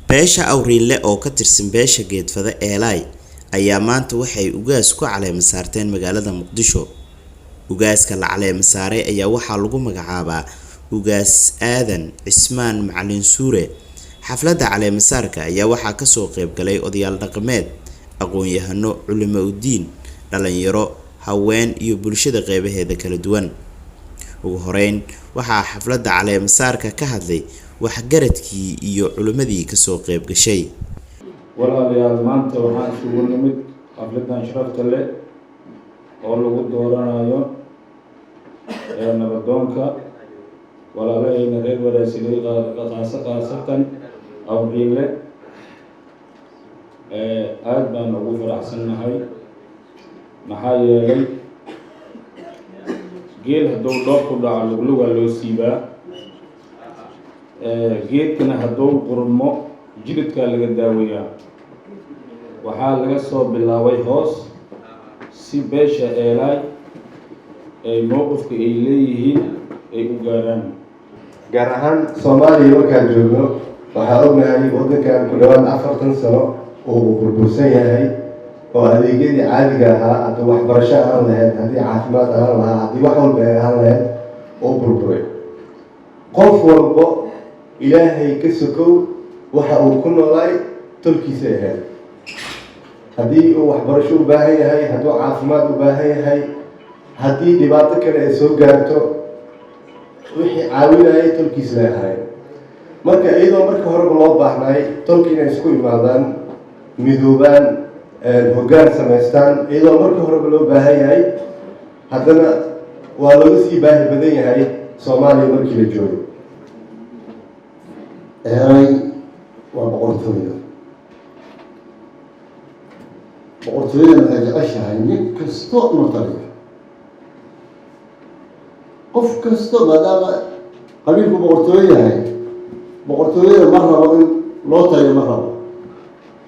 beesha awriinle oo ka tirsan beesha geedfada eelay ayaa maanta waxay ugaas ku caleema saarteen magaalada Muqdisho. Ugaaska la caleema saaray ayaa waxaa lagu magacaabaa Ugaas Aadan Cismaan Macalin Suure. Xafladda caleema saarka ayaa waxaa ka soo qayb galay odayaal dhaqameed, aqoon-yahano, culimo u diin, dhalinyaro, haween iyo bulshada qeybaheeda kala duwan. ugu horeyn waxaa xafladda caleema saarka ka hadlay waxgaradkii iyo culimadii ka soo qayb gashay. walaalayaal maanta waxaan isugu nimid xafladan sharafta leh oo lagu dooranayo nabadoonka walaalahayna reer Waraasile qaasatan awriinle. aad baan ugu faraxsanahay maxaa yeelay geel hadduu dhoob ku dhaco lugluga loo siibaa, geedkana hadduu qurmo jidadkaa laga daaweeyaa. waxaa laga soo bilaabay hoos si beesha eelay ay mowqifka ay leeyihiin ay u gaaraan. gaar ahaan Soomaaliya markaan joogno waxaa ognahay waddankan ku dhawaad 40 sano oo uu burbursan yahay, oo adeegyadii caadiga ahaa haddii waxbarasho aan lahayd, haddii caafimaad aan lahaa, haddii wax walba aan lahayd oo burburay. qof walba ilaahay ka sokow waxa uu ku noolay tolkiisa ahayd. haddii uu waxbarasho u baahan yahay, hadduu caafimaad u baahan yahay, haddii dhibaato kale ay soo gaarto, wixii caawinayay tolkiisa leeyahay. marka iyadoo marka horeba loo baahnay tolki inay isku imaadaan, midoobaan, hoggaan samaystaan, iyadoo marka horeba loo baahan yahay, haddana waa looga sii baahi badan yahay Soomaaliya markii la joogo. eelay waa boqortooyo. boqortooyada waxay jeceshahay nin kasto inuu taliyo. qof kasto maadaama qabiilku boqortooyo yahay, boqortooyada ma rabo in loo taliyo, ma rabo,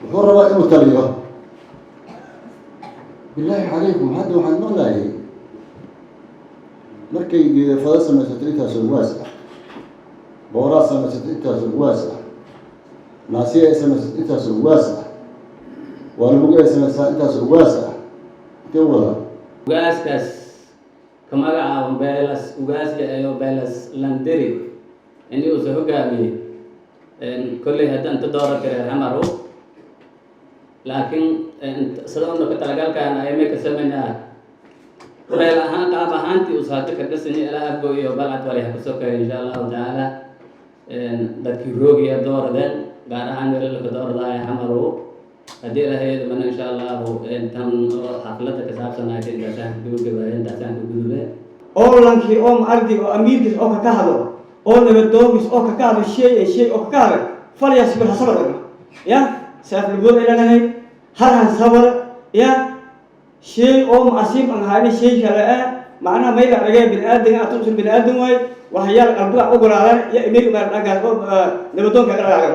wuxuu rabaa inuu taliyo. bilaahi calaykum, hadda waxaan maqlaayay markay geedafada samaysatay intaasoo ugaas ah, booraa samaysatay intaasoo ugaas ah, naasiya ay samaysatay intaasoo ugaas ah, waalmug ay samaysaa intaasoo ugaas ah. intee wada ugaaskaas ka magacaabo beelas ugaaska ayo beelas landeri inuu soo hogaamiyey kolley haddaan doora kareer xamaro, laakiin sadowna ka talagalkaan ayay ka sameynaa walaal ahaan qaab ahaantii u saartay kargasani ilaa abgo iyo balcad wali ha kasoo keenay insha Allah taala. dadkii roogiya dooradeen gaar ahaan meel la dooradaay xamaro haddii ilaahayda mana insha Allah tan xafladda ka saabsanaa intaasaan gabagabaayn intaasaan ku gudubeen oo lankii oo ardi oo amiirkiis oo ka hadlo oo nabadoogis oo ka hadlo shay oo ka hadlo falyas bil hasabar ya saaf lugo ilaahay harhan sabar ya shay oo maasiib aan hayna shay kale ah macnaha mayga aragay bil aadan atusul bil aadan way waxyaal arduga ugu raadan ya imeey ma dhaga oo nabadoonka ka raadan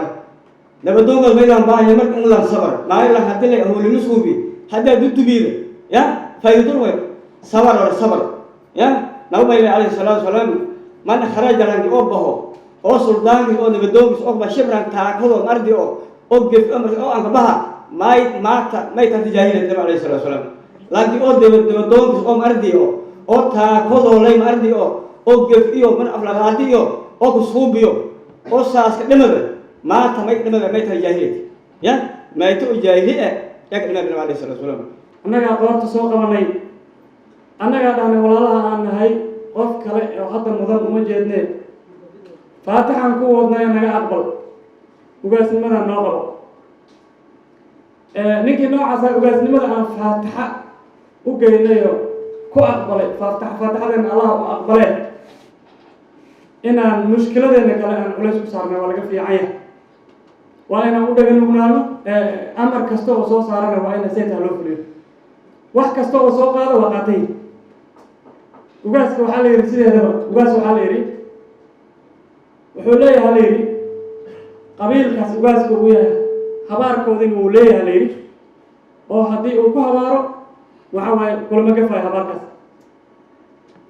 nabadoonka mayga baahan marka in la sabar ma ila hadii la hawlinu suubi hadda dudubiida ya faa'iido way sabar ya nabi alayhi salatu wasalam man kharaja lan obaho oo suldaanki oo nabadoonki oo bashibran taakado ardi oo gef amr oo aan baha may tan tijaahilay nabi alayhi salatu wasalam, laakiin oo nabadoonki oo ardi oo taakado lay ardi oo gef iyo man aflaqaadi oo ku suubiyo oo saas ka dhimada maanta may dhimada may tan jaahilay ya may tu jaahilay yak nabi alayhi salatu wasalam. annaga qoorta soo qabanay, annaga dhahnay walaalaha aan nahay, qof kale oo hadda mudan uma jeedne. faatixaan ku wadnay naga aqbal, ugaasnimada noo qabo. ninkii noocaasa ugaasnimada aan faatixa u geynayo ku aqbalay, faatixadeena Allah u aqbalay, inaan mushkiladeena kale aan culays ku saarnay waa laga fiican yahay. waa inaan u dhagan nugnaano, amar kasta oo soo saarana waa ina seetaa loo fuliyo. wax kasta oo soo qaado waa qaatay. ugaaska waxaa la yidhi sideedaba, ugaas waxaa la yidhi wuxuu leeyahay la yidhi qabiilkaas ugaaska uu yahay habaarkoodina uu leeyahay la yidhi, oo haddii uu ku habaaro waxa waaye kulama gafay habaarkaas.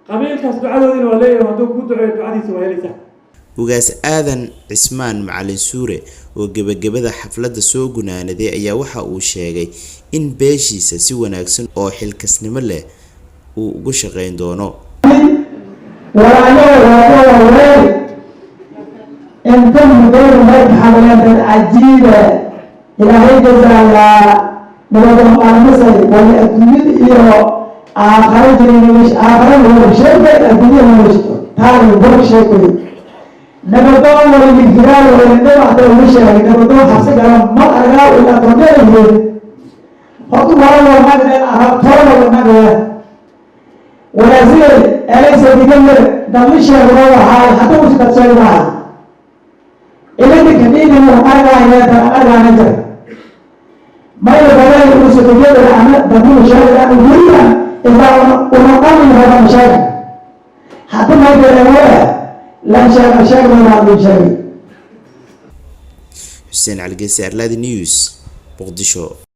qabiilkaas ducadoodina waa leeyahay, hadduu ku duceeyo ducadiisa waa helaysaa. ugaas aadan cismaan macalin suure oo gabagabada xafladda soo gunaanaday ayaa waxa uu sheegay in beeshiisa si wanaagsan oo xilkasnimo leh uu ugu shaqeyn doono. انتم غير هيك حملات عجيبه الى هيك زعلا نبغى نقول مثلا ولا الدنيا الى اخر مش اخر هو شيء الدنيا مش ثاني هو شيء نبغى ولا الجيران ولا نبغى مش نبغى حسب ما ارجع ولا تمام حطوا ولا ما ده طول ولا ما ولا زي اليس بيقول ده مش هو حتى مش كتسوي إذا كنتي من أرجع إلى أرجع نجار ما يبغى يقول سكوتي أنا بدي مشاهد أنا ويا إذا ونقام هذا مشاهد حتى ما يبغى لا مشاهد ولا مشاهد. حسين علي قيس إرلاد نيوز مقدشو.